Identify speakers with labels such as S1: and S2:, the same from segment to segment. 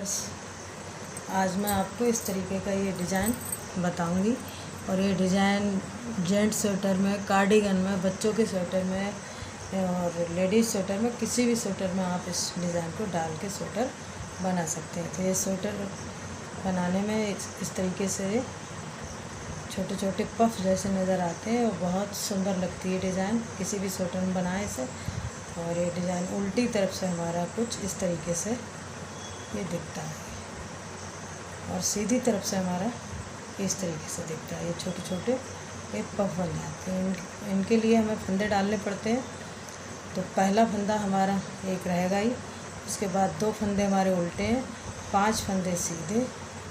S1: Viewers, आज मैं आपको इस तरीके का ये डिज़ाइन बताऊंगी। और ये डिज़ाइन जेंट्स स्वेटर में, कार्डिगन में, बच्चों के स्वेटर में और लेडीज़ स्वेटर में, किसी भी स्वेटर में आप इस डिज़ाइन को डाल के स्वेटर बना सकते हैं। तो ये स्वेटर बनाने में इस तरीके से छोटे छोटे पफ जैसे नज़र आते हैं और बहुत सुंदर लगती है डिज़ाइन। किसी भी स्वेटर में बनाए इसे। और ये डिज़ाइन उल्टी तरफ से हमारा कुछ इस तरीके से ये दिखता है और सीधी तरफ से हमारा इस तरीके से दिखता है। ये छोटे छोटे ये पफ बन जाते हैं। इनके लिए हमें फंदे डालने पड़ते हैं। तो पहला फंदा हमारा एक रहेगा ही, उसके बाद 2 फंदे हमारे उल्टे हैं, 5 फंदे सीधे,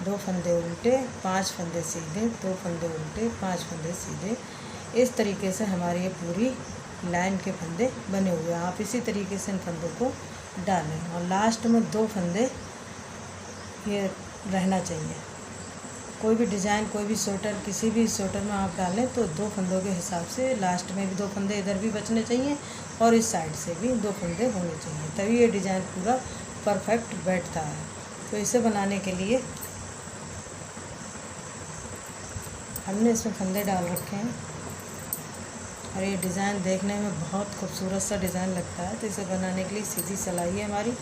S1: 2 फंदे उल्टे, 5 फंदे सीधे, 2 फंदे उल्टे, 5 फंदे सीधे। इस तरीके से हमारी ये पूरी लाइन के फंदे बने हुए हैं। आप इसी तरीके से इन फंदों को डालें और लास्ट में 2 फंदे ये रहना चाहिए। कोई भी डिज़ाइन, कोई भी स्वेटर, किसी भी स्वेटर में आप डालें तो 2 फंदों के हिसाब से लास्ट में भी 2 फंदे इधर भी बचने चाहिए और इस साइड से भी 2 फंदे होने चाहिए, तभी ये डिज़ाइन पूरा परफेक्ट बैठता है। तो इसे बनाने के लिए हमने इसमें फंदे डाल रखे हैं और ये डिज़ाइन देखने में बहुत खूबसूरत सा डिज़ाइन लगता है। तो इसे बनाने के लिए सीधी सिलाई है हमारी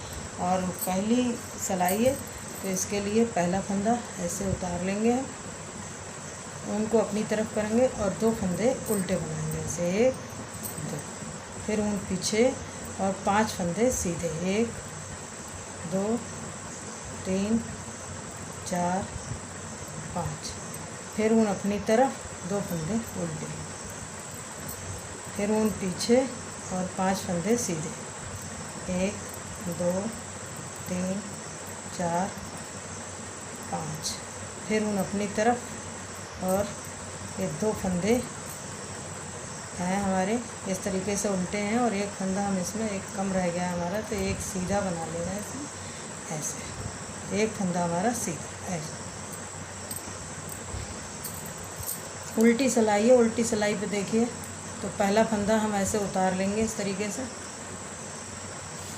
S1: और पहली सिलाई है। तो इसके लिए पहला फंदा ऐसे उतार लेंगे हम, उनको अपनी तरफ करेंगे और 2 फंदे उल्टे बनाएंगे, ऐसे 1 2, फिर उन पीछे और 5 फंदे सीधे, 1 2 3 4 5, फिर उन अपनी तरफ 2 फंदे उल्टे, फिर उन पीछे और 5 फंदे सीधे, 1 2 3 4 5, फिर उन अपनी तरफ और ये 2 फंदे हैं हमारे इस तरीके से उल्टे हैं और एक फंदा हम इसमें एक कम रह गया हमारा, तो एक सीधा बना लेना है इसमें ऐसे। एक फंदा हमारा सीधा ऐसे। उल्टी सिलाई है, उल्टी सिलाई पे देखिए तो पहला फंदा हम ऐसे उतार लेंगे इस तरीके से।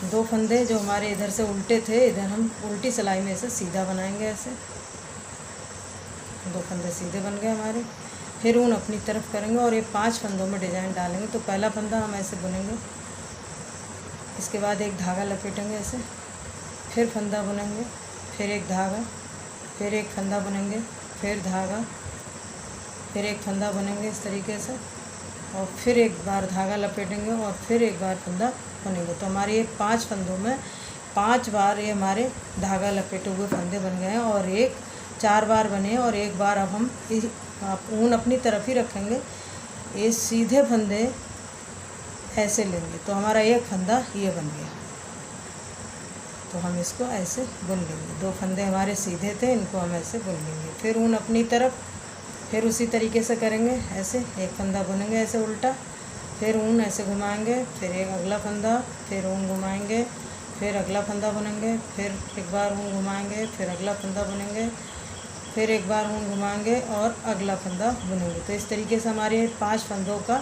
S1: 2 फंदे जो हमारे इधर से उल्टे थे, इधर हम उल्टी सिलाई में इसे सीधा बनाएंगे ऐसे। 2 फंदे सीधे बन गए हमारे। फिर ऊन अपनी तरफ करेंगे और ये 5 फंदों में डिज़ाइन डालेंगे। तो पहला फंदा हम ऐसे बुनेंगे, इसके बाद एक धागा लपेटेंगे ऐसे, फिर फंदा बुनेंगे, फिर एक धागा, फिर एक फंदा बुनेंगे, फिर धागा, फिर एक फंदा बुनेंगे इस तरीके से और फिर एक बार धागा लपेटेंगे और फिर एक बार फंदा बुनेंगे। तो हमारे ये 5 फंदों में 5 बार ये हमारे धागा लपेटे हुए फंदे बन गए हैं और 4 बार बने और एक बार अब हम ऊन अपनी तरफ ही रखेंगे। ये सीधे फंदे ऐसे लेंगे तो हमारा एक फंदा ये बन गया। तो हम इसको ऐसे बुन लेंगे। 2 फंदे हमारे सीधे थे, इनको हम ऐसे बुन लेंगे। फिर ऊन अपनी तरफ, फिर उसी तरीके से करेंगे ऐसे, एक फंदा बुनेंगे ऐसे उल्टा, फिर ऊन ऐसे घुमाएंगे, फिर एक अगला फंदा, फिर ऊन घुमाएंगे, फिर अगला फंदा बुनेंगे, फिर एक बार ऊन घुमाएंगे, फिर अगला फंदा बुनेंगे, फिर एक बार ऊन घुमाएंगे और अगला फंदा बुनेंगे। तो इस तरीके से हमारे 5 फंदों का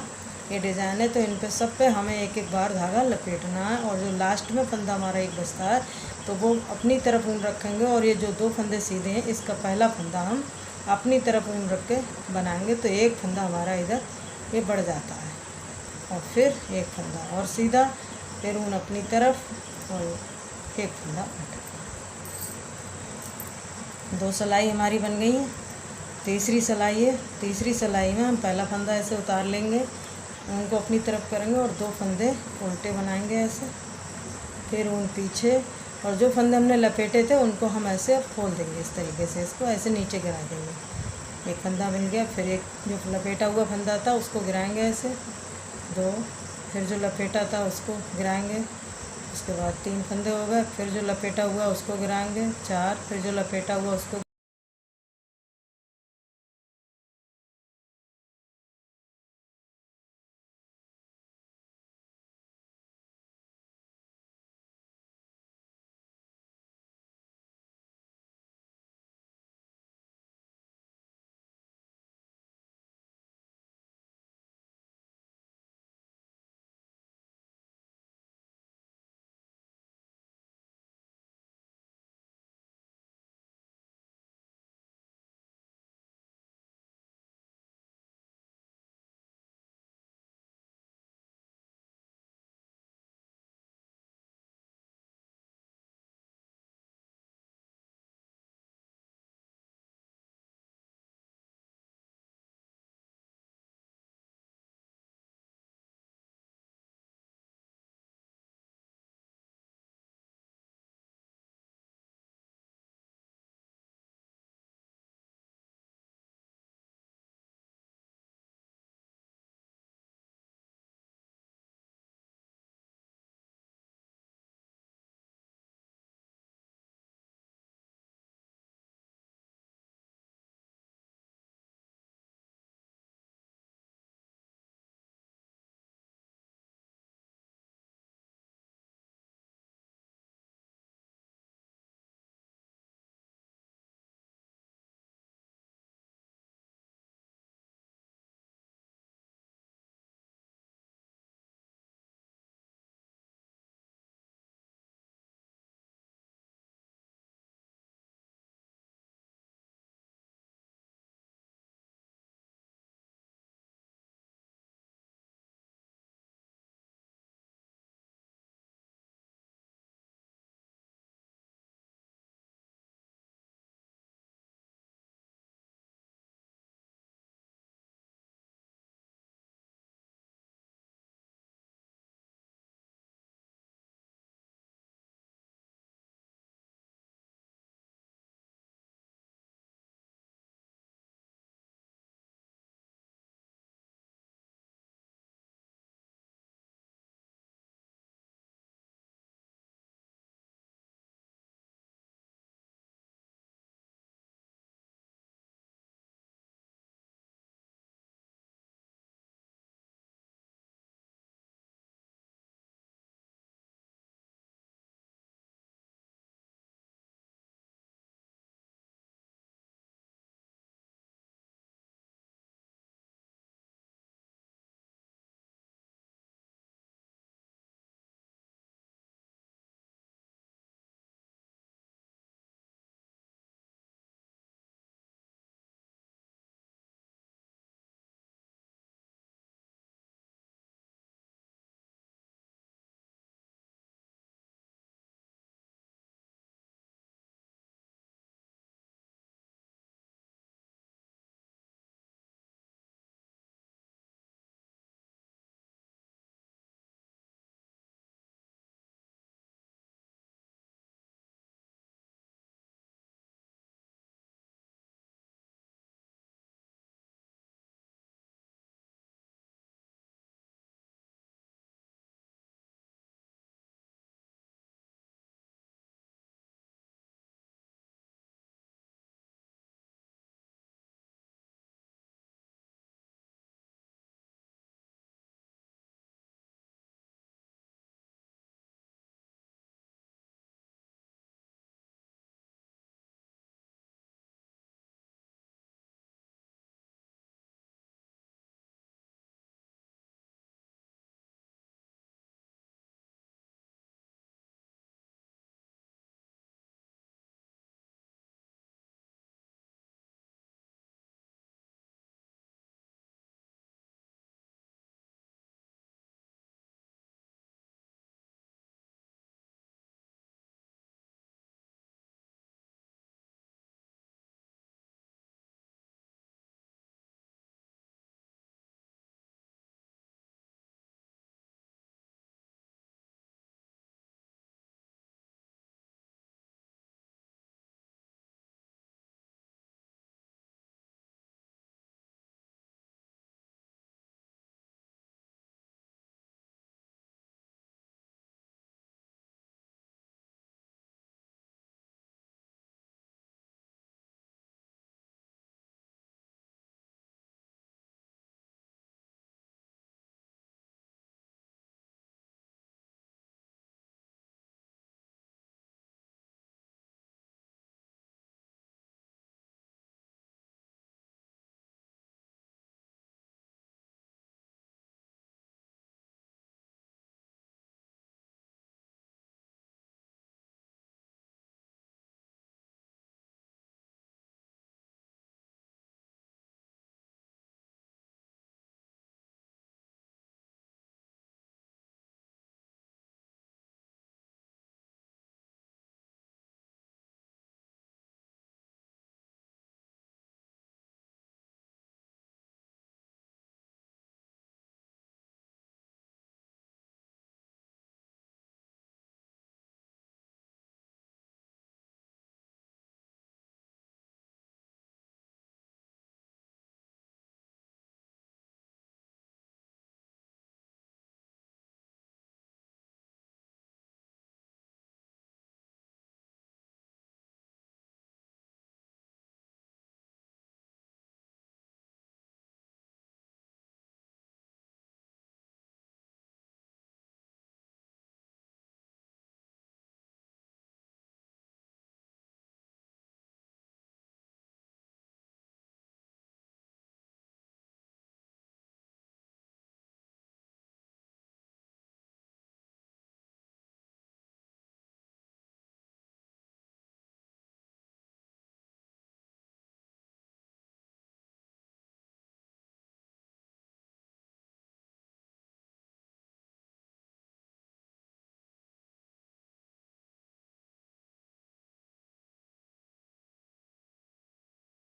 S1: ये डिज़ाइन है। तो इन पे सब पे हमें एक एक बार धागा लपेटना है और जो लास्ट में फंदा हमारा एक बचता है तो वो अपनी तरफ ऊन रखेंगे और ये जो 2 फंदे सीधे हैं इसका पहला फंदा हम अपनी तरफ ऊन रख के बनाएंगे। तो एक फंदा हमारा इधर ये बढ़ जाता है और फिर एक फंदा और सीधा, फिर ऊन अपनी तरफ और एक फंदा उल्टा। 2 सिलाई हमारी बन गई है। तीसरी सिलाई है। तीसरी सिलाई में हम पहला फंदा ऐसे उतार लेंगे, उनको अपनी तरफ करेंगे और 2 फंदे उल्टे बनाएंगे ऐसे, फिर ऊन पीछे और जो फंदे हमने लपेटे थे उनको हम ऐसे खोल देंगे इस तरीके से, इसको ऐसे नीचे गिरा देंगे। एक फंदा बन गया, फिर एक जो लपेटा हुआ फंदा था उसको गिराएंगे ऐसे 2, फिर जो लपेटा था उसको गिराएंगे, उसके बाद 3 फंदे हो गए, फिर जो लपेटा हुआ उसको गिराएंगे 4, फिर जो लपेटा हुआ उसको